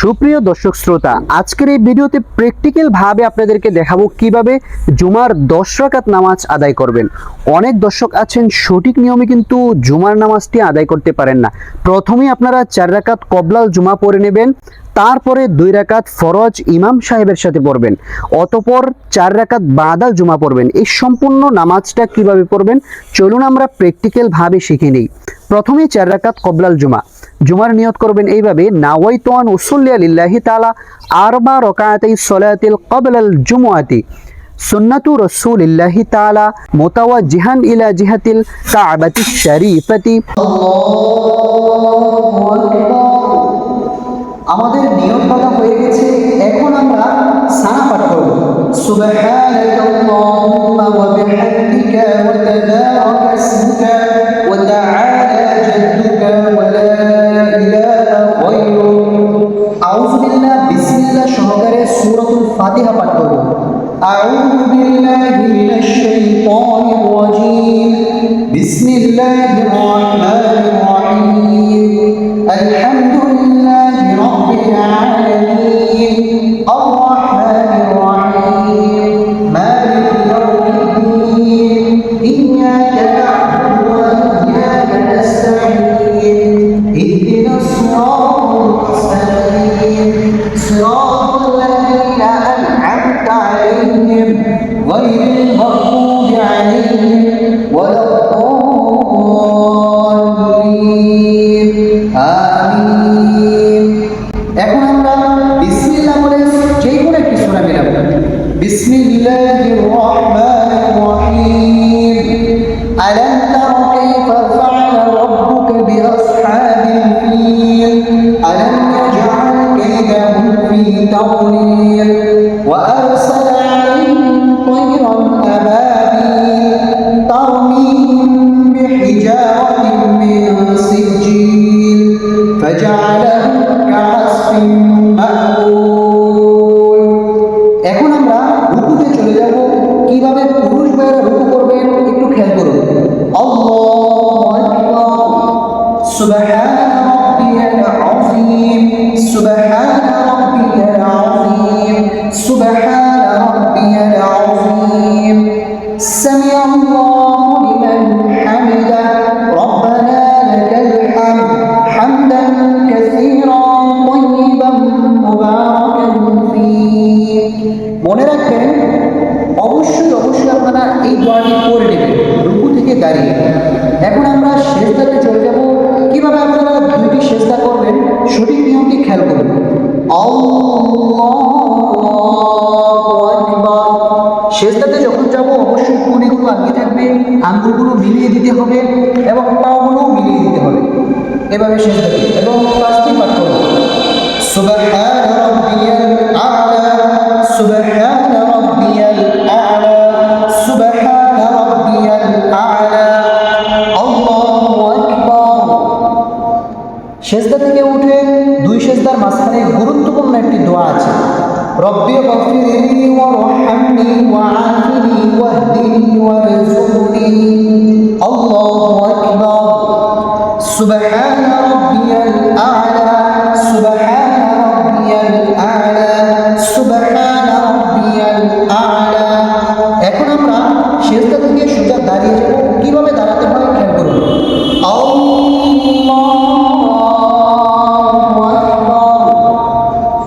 সুপ্রিয় দর্শক শ্রোতা, আজকের এই ভিডিওতে প্র্যাকটিক্যাল ভাবে আপনাদেরকে দেখাবো কিভাবে জুমার 10 রাকাত নামাজ আদায় করবেন। অনেক দর্শক আছেন সঠিক নিয়মে কিন্তু জুমার নামাজটি আদায় করতে পারেন না। প্রথমেই আপনারা 4 রাকাত কবলাল জুমা পড়ে নেবেন, তারপরে 2 রাকাত ফরজ ইমাম সাহেবের সাথে পড়বেন, অতঃপর 4 রাকাত বাদাল জুমা পড়বেন। এই সম্পূর্ণ নামাজটা কিভাবে পড়বেন চলুন আমরা প্র্যাকটিক্যাল ভাবে শিখে নিই। প্রথমে 4 রাকাত কবলাল জুমার নিয়ত করবেন এইভাবে, নাওয়াইতু আন উসাল্লি লিল্লাহি তাআলা আরবা রাকাতাই সলাতিল ক্বাবলাল জুমআতি সুন্নাতু রাসূলিল্লাহি তাআলা মুতাওয়াজ্জিহান ইলা জিহাতিল কাবাতিশ শরীফাতি। আমাদের নিয়ত বলা হয়ে গেছে, এখন আমরা সানা পাঠ করব। সুবহানাল্লাহুম্মা ওয়া বিহামদিকা ওয়া তাবারাকা ইসমুকা ওয়া তাআলা জাদ্দুকা ওয়া লা ইলাহা গায়রুক। আউযু বিল্লাহ বিসমিল্লাহ সহকারে সূরাতুল ফাতিহা পাঠ করব। আউযু বিল্লাহি মিনাশ শাইতানির রাজীম। বিসমিল্লাহির রাহমানির রাহিম। আলহামদুলিল্লাহি রাব্বিল আলামিন। আর-রাহমানির রাহিম। মালিকি ইয়াউমিদ্দিন। ইয়্যাকা না'বুদু ওয়া ইয়্যাকা নাস্তাঈন। ইহদিনাস সিরাতাল মুস্তাকিম। সিরাতাল লাযীনা আন'আমতা আলাইহিম গায়রিল মাগদুবি আলাইহিম ওয়ালাদ-দাল্লিন। আমিন। এখন আমরা বিসমিল্লাহ বলে যে কোনো একটি সূরা মিলাবো। বিসমিল্লাহির রাহমানির রাহিম। আলাম তারা কাইফা ফাআলা রাব্বুকা বিআসহাবিল ফিল। আলাম ইয়াজআল কাইদাহুম ফি তাদলিল ওয়া আরসালা আলাইহিম তায়রান আবাবিল তারমিহিম বিহিজারাতিন মিন সিজ্জিল ফাজআলাহুম কা'আসফিন মা'কুল। এখন আমরা রুকুতে চলে যাব। কিভাবে পুরুষ ভাইরা রুকু করবেন একটু খেয়াল করুন। আল্লাহু আকবার। সুবহান রাব্বিয়াল আযীম। সুবহান রাব্বিয়াল আযীম। সুবহান রাব্বিয়াল আযীম। সামিআল্লাহু লিমান হামিদা। রব্বানা লাকাল হামদ হামদান কাসীরান তাইয়িবান মুবারাকান ফীহ। মনে রাখবেন, অবশ্যই আপনারা এই দোয়াটি পড়ে নেবেন রুকু থেকে দাঁড়িয়ে। এখন আমরা সেজদাতে চলে যাব। কিভাবে আপনারা দুইটি সেজদা করবেন সঠিক নিয়মটি খেয়াল করুন। আল্লাহু আকবার। সেজদাতে যখন যাব অবশ্যই কনুইগুলো আগে থাকবে, আঙ্গুলগুলো মিলিয়ে দিতে হবে এবং পাগুলো মিলিয়ে দিতে হবে। এভাবে সেজদাতে এবং পাঁচটি পাঠ করব। সুবহান রাব্বিয়াল আ'লা। সুবহান রাব্বিয়াল আ'লা। সুবহান রাব্বিয়াল আ'লা। আল্লাহু আকবার। সেজদা থেকে উঠে দুই সেজদার মাঝখানে গুরুত্বপূর্ণ একটি দোয়া আছে। রব্বি গফিরলি ওয়ারহামনি ওয়াআফিনি ওয়াহদিনি ওয়ারযুকনি। আল্লাহু আকবার। সুবহান রাব্বিয়াল আ'লা। সুবহান রাব্বিয়াল আ'লা। সুবহান রাব্বিয়াল আ'লা। এখন আমরা সেজদা থেকে সোজা দাঁড়িয়ে যাব। কিভাবে দাঁড়াতে হয় খেয়াল করুন।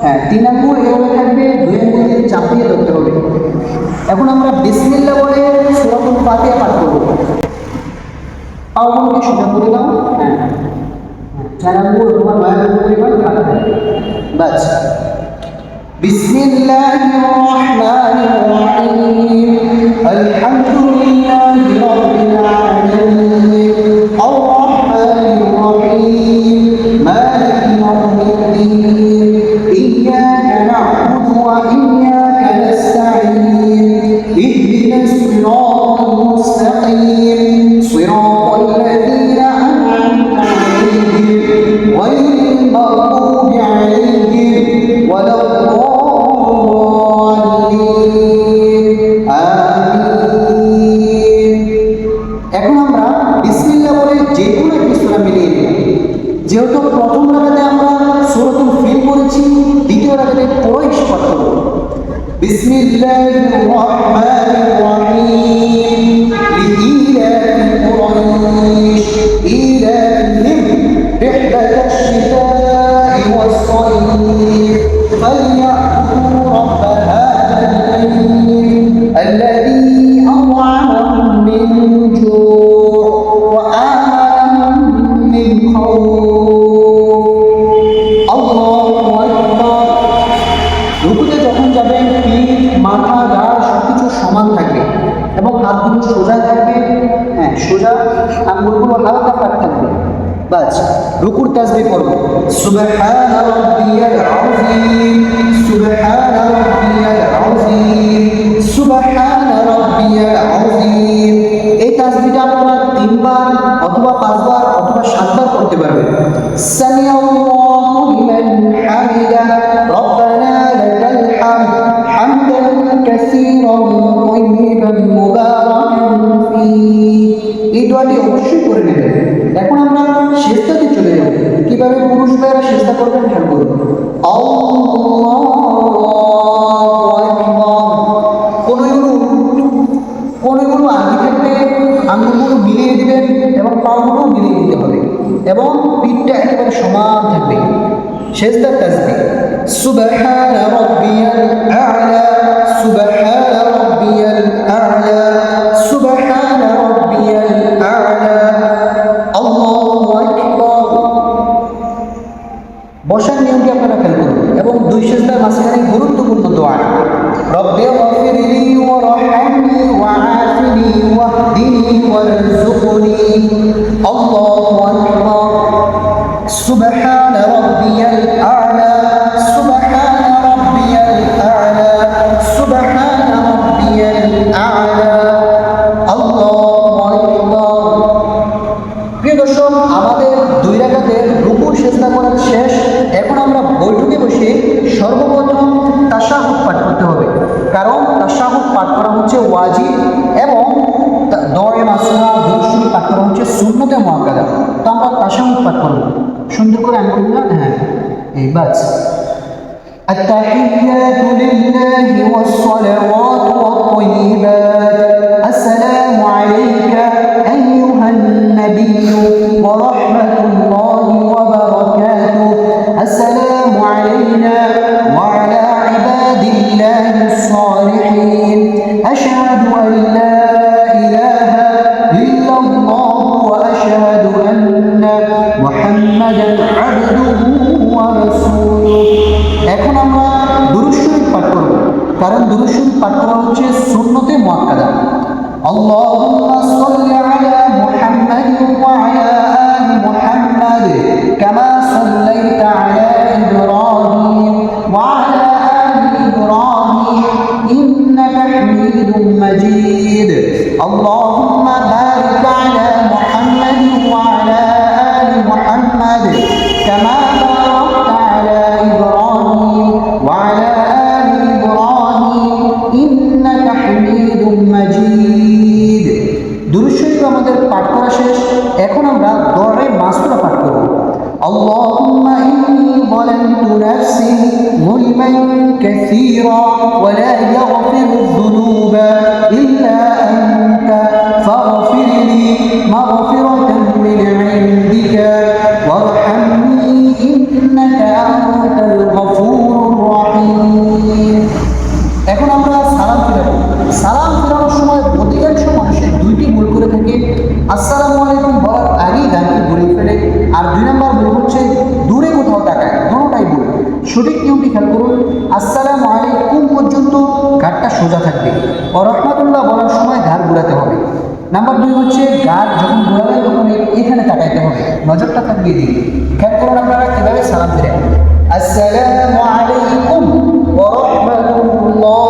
হ্যাঁ, 3 আঙ্গুল এভাবে থাকবে, 2 আঙ্গুল দিয়ে চাপিয়ে ধরতে হবে। এখন আমরা বিসমিল্লাহ বলে সূরাতুল ফাতিহা পাঠ করব। পাগুলোকে সোজা করে দাও। হ্যাঁ, 4 আঙ্গুল তোমার 2 আঙ্গুল পরিমাণ কাটা থাকবে। বাস। বিসমিল্লাহির রাহমানির রাহিম। আলহামদুলিল্লাহি রাব্বিল আলামিন। আর-রাহমানির রাহিম। মালিকি ইয়াউমিদ্দিন। ইয়্যাকা না'বুদু ওয়া ইয়্যাকা নাস্তাঈন। ইহদিনাস সিরাতাল মুস্তাকিম। সিরাতাল লাযীনা আন'আমতা আলাইহিম গায়রিল মাগদুবি আলাইহিম ওয়ালাদ-দাল্লিন। আমিন। এখন আমরা বিসমিল্লাহ বলে যে কোনো একটি সূরা মিলিয়ে নিই। যেহেতু প্রথম রাকাতে আমরা সূরাতুল ফিল পড়েছি, বিসমিল্লাহির রহমানির রহিম লিইলাফি কুরাইশ ইলাফিহিম রিহলাতাশ শিতাই ওয়াস সাইফ ফালইয়া'বুদু রাব্ব হাযাল বাইত আল্লাযী আط'আমahum মিন জু' ওয়া আমানাহুম মিন খাউফ। আল্লাহু আকবার। রুকুতে যখন যাবেন পিঠ, মাথা, ঘাড় সবকিছু সমান থাকবে এবং হাতগুলো সোজা থাকবে। হ্যাঁ, সোজা, আঙ্গুলগুলো হালকা ফাঁক থাকবে। বাস রুকুর তাসবিহ করব, সুবহানা রাব্বিয়াল আযীম, সুবহানা রাব্বিয়াল আযীম, সুবহানা রাব্বিয়াল আযীম। এই তাসবিহটা আপনারা 3 বার অথবা 5 বার অথবা 7 বার করতে পারবেন। সামিআল্লাহু লিমান হামিদা রব্বানা লাকাল হামদ হামদান কাসীরান তাইয়িবান মুবারাকান ফীহি। এই দোয়াটি অবশ্যই করে নেবেন। এখন আমরা সিজদাতে চলে যাব। কিভাবে পুরুষ ভাইরা সিজদা করবেন খেয়াল করুন। আল্লাহু আকবার। কোনগুলো আগে থাকবে, আঙ্গুলগুলো মিলিয়ে দিবেন এবং পাগুলো মিলিয়ে দিতে হবে এবং পিঠটা একেবারে সমান থাকবে। সিজদার তাসবিহ, সুবহানা রাব্বিয়াল আ'লা, সুবহানা রাব্বিয়াল আ'লা, সুবহানা রাব্বিয়াল আ'লা, আল্লাহু আকবার। বসার নিয়মটি আপনারা খেয়াল করুন এবং 2 সিজদার মাঝখানে গুরুত্বপূর্ণ দোয়া, রব্বি গফিরলি ওয়ারহামনি ওয়াআফিনি ওয়াহদিনি ওয়ারযুকনি। আল্লাহু আকবার। সুবহানা রাব্বিয়াল আ'লা, সুবহানা রাব্বিয়াল আ'লা, সুবহানা রাব্বিয়াল আ'লা, আল্লাহু আকবার। প্রিয় দর্শক, আমাদের 2 রাকাতের রুকু সিজদা করা শেষ। এখন আমরা বৈঠকে বসে সর্বপ্রথম তাশাহুদ পাঠ করতে হবে, কারণ তাশাহুদ পাঠ করা হচ্ছে ওয়াজিব এবং দোয়া মাসুরা দুরূদ শরীফ পাঠ করা হচ্ছে সুন্নতে মুআক্কাদা। তো আমরা তাশাহুদ পাঠ করব সুন্দর করে আঙ্গুলগুলো, হ্যাঁ এই বাস। التحيات لله والصلوات والطيبات السلام عليك أيها النبي ورحمة الله وبركاته السلام علينا وعلى عباد الله الصالحين أشهد أن لا إله إلا الله وأشهد أن محمدا عبده ورسوله। এখন আমরা দুরূদ শরীফ পাঠ করব, কারণ দুরূদ শরীফ পাঠ করা হচ্ছে সুন্নতে মুআক্কাদা। আল্লাহুম্মা সাল্লি আলা মুহাম্মাদ ওয়া আলা আলি মুহাম্মাদ কামা সাল্লাইতা আলা ইব্রাহিম ওয়া আলা আলি ইব্রাহিম ইন্নাকা হামিদুম মাজিদ। আল্লাহুম্মা বারিক আলা মুহাম্মাদ ওয়া আলা আলি মুহাম্মাদ কামা বারাকতা আলা ইব্রাহিম ওয়া আলা আলি ইব্রাহিম ইন্নাকা হামিদুম মাজিদ। দুরূদ শরীফ আমাদের পাঠ করা শেষ। এখন আমরা দোয়া মাসুরা পাঠ করব। আল্লাহুম্মা ইন্নী যালামতু নাফসি যুলমান কাসীরা ওয়া লা ইয়াগফিরু যুনুবা ইল্লা আনতা ফাগফিরলি মাগফিরাতান মিন ইনদিকা ওয়ারহামনি ইন্নাকা আনতাল গফুরুর রাহিম। এখন আমরা সালাম ফিরাবো। সালাম ফিরানোর সময় অধিকাংশ মানুষের 2টি ভুল করে থাকে। আসসালামু আলাইকুম বলার আগেই গানটি বলে ফেলে, আর 2 নম্বর ভুল হচ্ছে দূরে কোথাও তাকায়। দুটোটাই ভুল। সঠিক নিয়মটি খেয়াল করুন। আসসালামু আলাইকুম পর্যন্ত ঘাড়টা সোজা থাকবে, ও রহমাতুল্লাহ বলার সময় ঘাড় ঘুরাতে হবে। নাম্বার 2 হচ্ছে ঘাড় যখন ঘুরাবেন তখন এখানে তাকাইতে হবে, নজরটা থাকবে দিকে। খেয়াল করুন আপনারা কিভাবে সালাম ফিরেন। আসসালামু আলাইকুম ওয়া রাহমাতুল্লাহ।